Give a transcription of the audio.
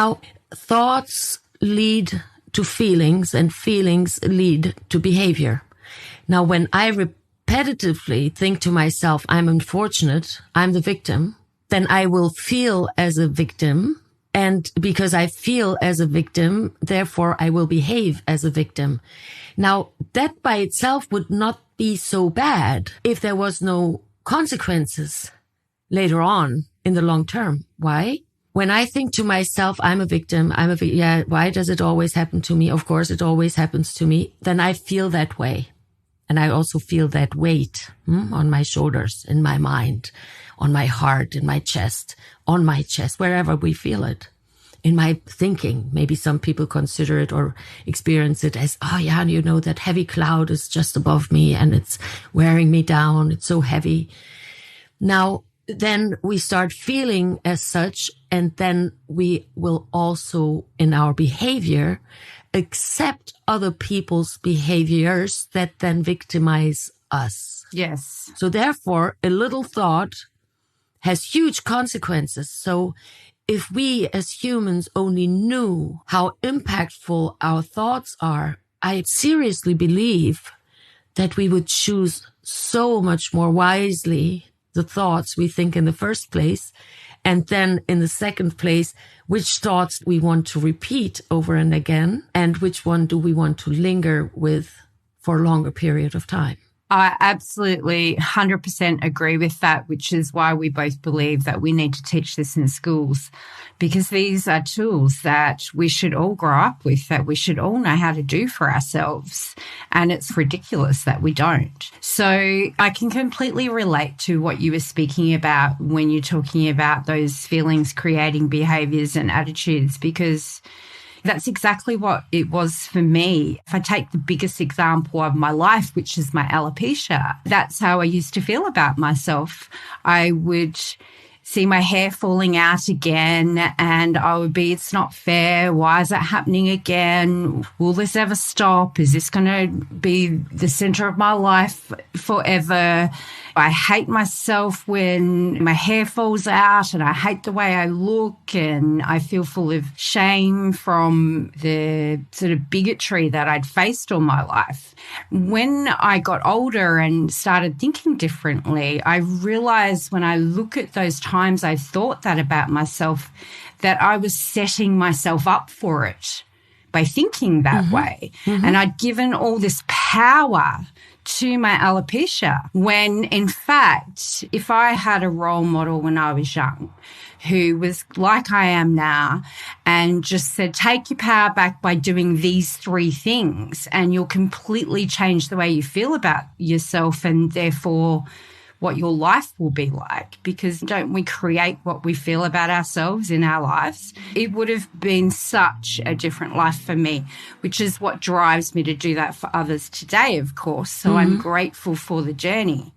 Now, thoughts lead to feelings and feelings lead to behavior. Now, when I repetitively think to myself, I'm unfortunate, I'm the victim, then I will feel as a victim. And because I feel as a victim, therefore I will behave as a victim. Now, that by itself would not be so bad if there was no consequences later on in the long term. Why? When I think to myself, I'm a victim, yeah, why does it always happen to me? Of course, it always happens to me. Then I feel that way. And I also feel that weight on my shoulders, in my mind, on my heart, in my chest, on my chest, wherever we feel it. In my thinking, maybe some people consider it or experience it as, oh yeah, you know, that heavy cloud is just above me and it's wearing me down. It's so heavy. Now, then we start feeling as such, and then we will also, in our behavior, accept other people's behaviors that then victimize us. Yes. So therefore, a little thought has huge consequences. So if we as humans only knew how impactful our thoughts are, I seriously believe that we would choose so much more wisely the thoughts we think in the first place. And then in the second place, which thoughts we want to repeat over and again, and which one do we want to linger with for a longer period of time. I absolutely 100% agree with that, which is why we both believe that we need to teach this in schools, because these are tools that we should all grow up with, that we should all know how to do for ourselves. And it's ridiculous that we don't. So I can completely relate to what you were speaking about when you're talking about those feelings creating behaviors and attitudes, because that's exactly what it was for me. If I take the biggest example of my life, which is my alopecia, that's how I used to feel about myself. I would see my hair falling out again and I would be, it's not fair. Why is it happening again? Will this ever stop? Is this going to be the center of my life forever? I hate myself when my hair falls out and I hate the way I look and I feel full of shame from the sort of bigotry that I'd faced all my life. When I got older and started thinking differently, I realized when I look at those times I thought that about myself, that I was setting myself up for it by thinking that way. And I'd given all this power to my alopecia, when in fact, if I had a role model when I was young who was like I am now and just said, take your power back by doing these 3 things and you'll completely change the way you feel about yourself and therefore what your life will be like, because don't we create what we feel about ourselves in our lives? It would have been such a different life for me, which is what drives me to do that for others today, of course. So I'm grateful for the journey.